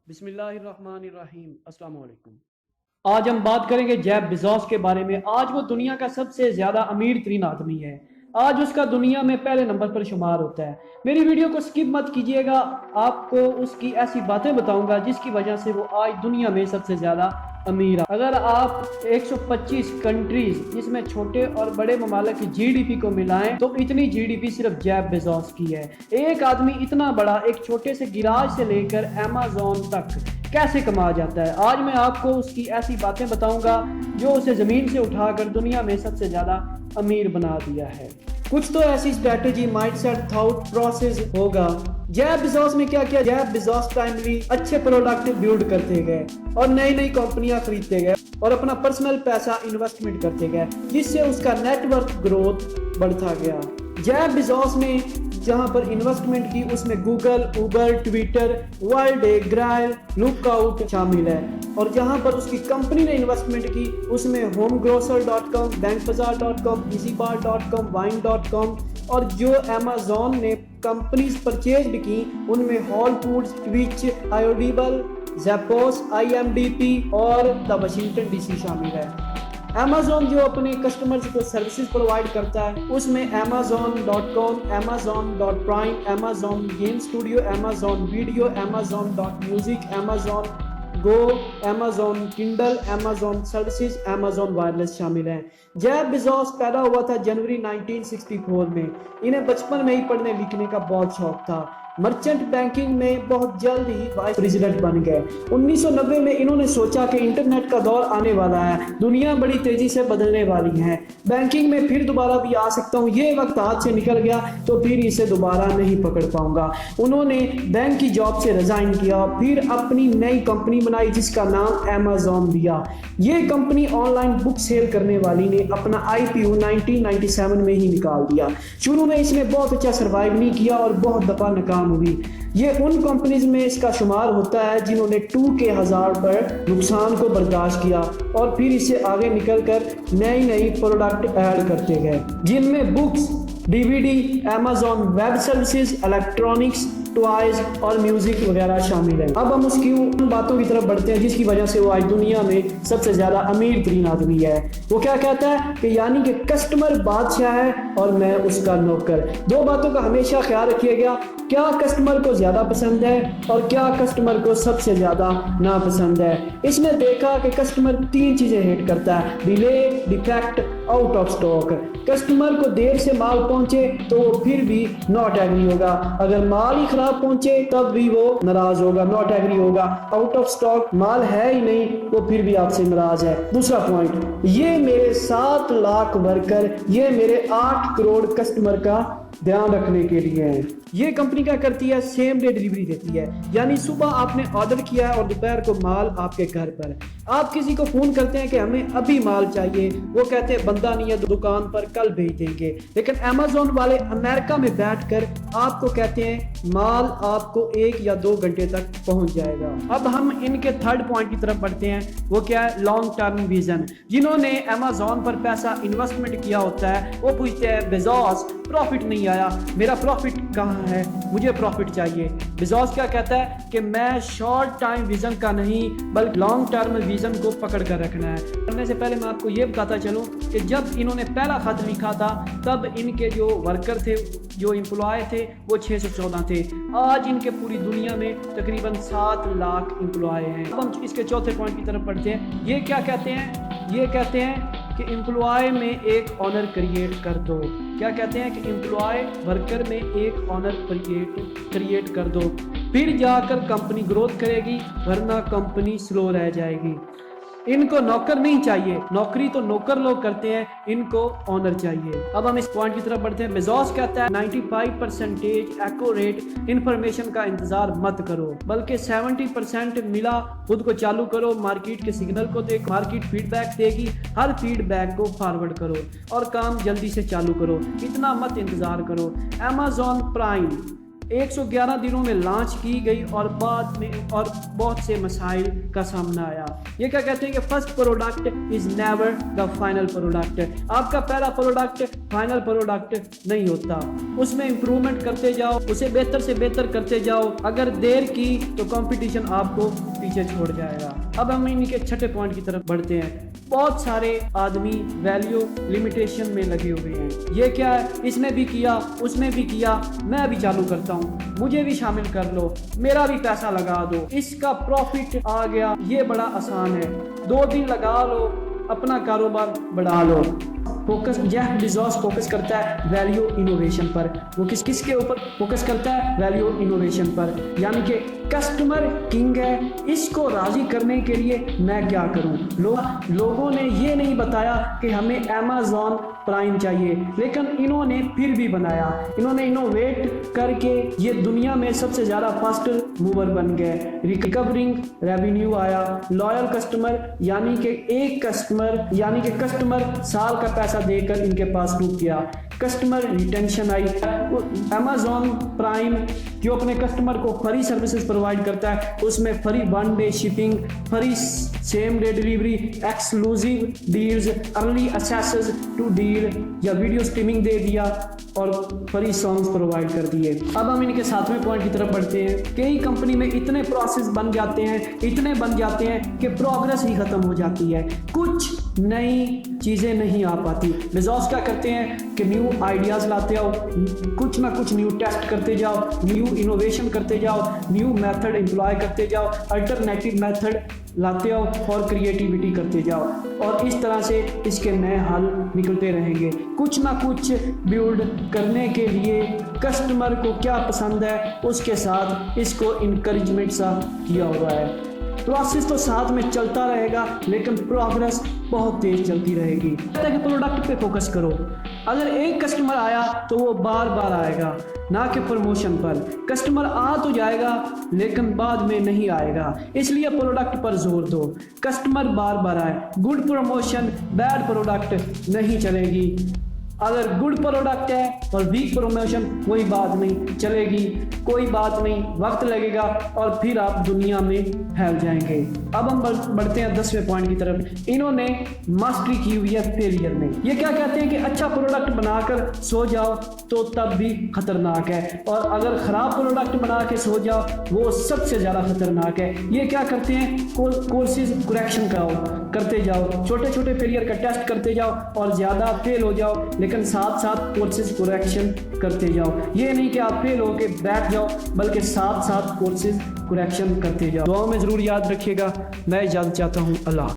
बिस्मिल्लाहिर्रहमानिर्रहीम अस्सलाम वालेकुम। आज हम बात करेंगे जेफ बेजोस के बारे में। आज वो दुनिया का सबसे ज़्यादा अमीर तरीन आदमी है। आज उसका दुनिया में पहले नंबर पर शुमार होता है। मेरी वीडियो को स्किप मत कीजिएगा, आपको उसकी ऐसी बातें बताऊंगा जिसकी वजह से वो आज दुनिया में सबसे ज़्यादा अमीर है। अगर आप 125 कंट्रीज जिसमें छोटे और बड़े ममालिक की जीडीपी को मिलाएं तो इतनी जीडीपी सिर्फ जेफ बेजोस की है। एक आदमी इतना बड़ा एक छोटे से गिराज से लेकर अमेज़न तक कैसे कमा जाता है, आज मैं आपको उसकी ऐसी बातें बताऊंगा जो उसे जमीन से उठाकर दुनिया में सबसे ज्यादा अमीर बना दिया है। कुछ तो ऐसी स्ट्रेटेजी, माइंडसेट, थॉट प्रोसेस होगा। जेफ बेजोस ने क्या किया? जेफ बेजोस टाइमली अच्छे प्रोडक्ट बिल्ड करते गए और नई नई कंपनियां खरीदते गए और अपना पर्सनल पैसा इन्वेस्टमेंट करते गए, जिससे उसका नेटवर्क ग्रोथ बढ़ता गया। जेफ बेजोस ने जहां पर इन्वेस्टमेंट की उसमें गूगल, उबर, ट्विटर, वर्ल्डे, ग्राइल, लुकआउट शामिल है। और जहां पर उसकी कंपनी ने इन्वेस्टमेंट की उसमें homegrocer.com, bankbazaar.com, easybar.com, wine.com और जो अमेज़न ने कंपनीज परचेज भी की उनमें होल फूड्स, ट्विच, आयोडिबल, ज़ेपोस, IMDP और द वाशिंगटन डीसी शामिल है। अमेज़न जो अपने कस्टमर्स को सर्विसेज प्रोवाइड करता है उसमें amazon.com, amazon.prime, amazon game studio, amazon video, amazon.music, amazon गो, amazon Kindle, amazon services, amazon wireless शामिल हैं। जेफ बेजोस पैदा हुआ था जनवरी 1964 में। इन्हें बचपन में ही पढ़ने लिखने का बहुत शौक था। मर्चेंट बैंकिंग में बहुत जल्द ही वाइस प्रेसिडेंट बन गए। 1990 में इन्होंने सोचा कि इंटरनेट का दौर आने वाला है, दुनिया बड़ी तेजी से बदलने वाली है, बैंकिंग में फिर दोबारा भी आ सकता हूँ, ये वक्त हाथ से निकल गया तो फिर इसे दोबारा नहीं पकड़ पाऊंगा। उन्होंने बैंक की जॉब से रिजाइन किया, फिर अपनी नई कंपनी बनाई जिसका नाम अमेज़न दिया। ये कंपनी ऑनलाइन बुक सेल करने वाली ने अपना IPO 1997 में ही निकाल दिया। शुरू में इसने बहुत अच्छा सर्वाइव नहीं किया और बहुत दफा नाकाम हुई। ये उन कंपनीज में इसका शुमार होता है जिन्होंने 2,000 पर नुकसान को बर्दाश्त किया और फिर इसे आगे निकलकर नई नई प्रोडक्ट ऐड करते गए, जिनमें books, DVD, Amazon web services, electronics, toys और म्यूजिक वगैरह शामिल है। अब हम उसकी उन बातों की तरफ बढ़ते हैं जिसकी वजह से वो आज दुनिया में सबसे ज्यादा अमीर तरीन आदमी है। वो क्या कहता है कि यानी कि कस्टमर बादशाह है और मैं उसका नौकर। दो बातों का हमेशा ख्याल रखिएगा, क्या कस्टमर को ज्यादा पसंद है और क्या कस्टमर को सबसे ज्यादा नापसंद है। इसने देखा कि कस्टमर 3 चीजें हेट करता है: delay, defect, out of stock. Customer को देर से माल पहुंचे तो वो फिर भी नॉट एग्री होगा, अगर माल ही खराब पहुंचे तब भी वो नाराज होगा, नॉट एग्री होगा। आउट ऑफ स्टॉक, माल है ही नहीं, वो फिर भी आपसे नाराज है। दूसरा पॉइंट, ये मेरे 7 लाख वर्कर, ये मेरे 8 करोड़ कस्टमर का ध्यान रखने के लिए है। ये कंपनी क्या करती है? सेम डे डिलीवरी देती है, यानी सुबह आपने ऑर्डर किया है और दोपहर को माल आपके घर पर। आप किसी को फोन करते हैं कि हमें अभी माल चाहिए, वो कहते हैं बंदा नहीं है दुकान पर, कल भेज देंगे। लेकिन अमेज़न वाले अमेरिका में बैठकर आपको कहते हैं माल आपको 1 या 2 घंटे तक पहुंच जाएगा। अब हम इनके थर्ड पॉइंट की तरफ बढ़ते हैं। वो क्या है? Long term vision. जिन्होंने अमेज़न पर पैसा इन्वेस्टमेंट किया होता है वो पूछते हैं बेजोस प्रॉफिट नहीं आया, मेरा प्रॉफिट कहाँ है, मुझे प्रॉफिट चाहिए। बेजोस क्या कहता है कि मैं शॉर्ट टाइम विजन का नहीं बल्कि लॉन्ग टर्म विजन को पकड़ कर रखना है। करने से पहले मैं आपको ये बताता चलूं कि जब इन्होंने पहला खत लिखा था तब इनके जो वर्कर थे, जो एम्प्लॉय थे, वो 614 थे। आज इनके पूरी दुनिया में तकरीबन 7 लाख एम्प्लॉय हैं। अब हम इसके चौथे पॉइंट की तरफ बढ़ते हैं। ये क्या कहते हैं? ये कहते हैं कि एम्प्लॉय में एक ऑनर क्रिएट कर दो। क्या कहते हैं? कि एम्प्लॉय वर्कर में एक ऑनर क्रिएट कर दो, फिर जाकर कंपनी ग्रोथ करेगी, वरना कंपनी स्लो रह जाएगी। इनको नौकर नहीं चाहिए, नौकरी तो नौकर लोग करते हैं, इनको ऑनर चाहिए। अब हम इस पॉइंट की तरफ बढ़ते हैं। बेजोस कहता है 95% एक्यूरेट इंफॉर्मेशन का इंतजार मत करो, बल्कि 70% मिला खुद को चालू करो, मार्केट के सिग्नल को देखो, मार्केट फीडबैक देगी, हर फीडबैक को फॉरवर्ड करो और काम जल्दी से चालू करो, इतना मत इंतजार करो। अमेज़न प्राइम 111 दिनों में लॉन्च की गई और बाद में और बहुत से मसाइल का सामना आया। ये क्या कहते हैं कि first product is never the final product. आपका पहला प्रोडक्ट फाइनल प्रोडक्ट नहीं होता, उसमें इंप्रूवमेंट करते जाओ, उसे बेहतर से बेहतर करते जाओ। अगर देर की तो कंपटीशन आपको पीछे छोड़ जाएगा। अब हम इनके छठे पॉइंट की तरफ बढ़ते हैं। बहुत सारे आदमी वैल्यू लिमिटेशन में लगे हुए हैं। ये क्या है, इसने भी किया, उसने भी किया, मैं भी चालू करता हूँ, मुझे भी शामिल कर लो, मेरा भी पैसा लगा दो, इसका प्रॉफिट आ गया। ये बड़ा आसान है, 2 दिन लगा लो, अपना कारोबार बढ़ा लो। फोकस जेफ बेजोस फोकस करता है वैल्यू इनोवेशन पर। वो किसके ऊपर फोकस करता है? वैल्यू इनोवेशन पर, यानी कि कस्टमर किंग है, इसको राजी करने के लिए मैं क्या करूं। लोगों ने ये नहीं बताया कि हमें अमेज़न प्राइम चाहिए, लेकिन इन्होंने फिर भी बनाया। इन्होंने इनोवेट करके ये दुनिया में सबसे ज़्यादा फास्ट मूवर बन गए। रिकवरिंग रेवेन्यू आया, लॉयल कस्टमर यानी कि एक कस्टमर यानी कि कस्टमर साल का पैसा देकर इनके पास रुक गया, कस्टमर रिटेंशन आई। अमेज़न प्राइम जो अपने कस्टमर को फ्री सर्विसेज प्रोवाइड करता है, उसमें free 1 day shipping, free same day delivery, exclusive deals, early access to deal या वीडियो स्ट्रीमिंग दे दिया और फ्री सॉन्ग्स प्रोवाइड कर दिए। अब हम इनके 7वें पॉइंट की तरफ बढ़ते हैं। कई कंपनी में इतने प्रोसेस बन जाते हैं, इतने बन जाते हैं कि प्रोग्रेस ही खत्म हो जाती है, कुछ नई चीज़ें नहीं आ पाती। बेजोस क्या करते हैं कि न्यू आइडियाज़ लाते आओ, कुछ ना कुछ न्यू टेस्ट करते जाओ, न्यू इनोवेशन करते जाओ, न्यू मेथड एम्प्लॉय करते जाओ, अल्टरनेटिव मेथड लाते आओ और क्रिएटिविटी करते जाओ, और इस तरह से इसके नए हल निकलते रहेंगे। कुछ ना कुछ बिल्ड करने के लिए कस्टमर को क्या पसंद है उसके साथ इसको इनकरेजमेंट सा किया हुआ है। प्रोसेस तो साथ में चलता रहेगा, लेकिन प्रोग्रेस बहुत तेज चलती रहेगी। कि प्रोडक्ट पे फोकस करो। अगर एक कस्टमर आया तो वो बार बार आएगा, ना कि प्रमोशन पर। कस्टमर आ तो जाएगा लेकिन बाद में नहीं आएगा, इसलिए प्रोडक्ट पर जोर दो, कस्टमर बार बार आए। गुड प्रमोशन बैड प्रोडक्ट नहीं चलेगी। अगर गुड प्रोडक्ट है और वीक प्रमोशन, कोई बात नहीं चलेगी, कोई बात नहीं, वक्त लगेगा और फिर आप दुनिया में फैल जाएंगे। अब हम बढ़ते हैं 10वें पॉइंट की तरफ। इन्होंने मास्टरी की हुई है फेलियर में। ये क्या कहते हैं कि अच्छा प्रोडक्ट बनाकर सो जाओ तो तब भी खतरनाक है, और अगर खराब प्रोडक्ट बना के सो जाओ वो सबसे ज़्यादा खतरनाक है। ये क्या करते हैं, कोर्सेज करेक्शन करते जाओ, छोटे छोटे फेलियर का टेस्ट करते जाओ और ज़्यादा फेल हो जाओ, लेकिन साथ साथ कोर्सेज करेक्शन करते जाओ। ये नहीं कि आप फेल होके बैठ जाओ, बल्कि साथ साथ कोर्सेज करेक्शन करते जाओ। दुआओं में ज़रूर याद रखिएगा। मैं इजाज़त चाहता हूँ। अल्लाह।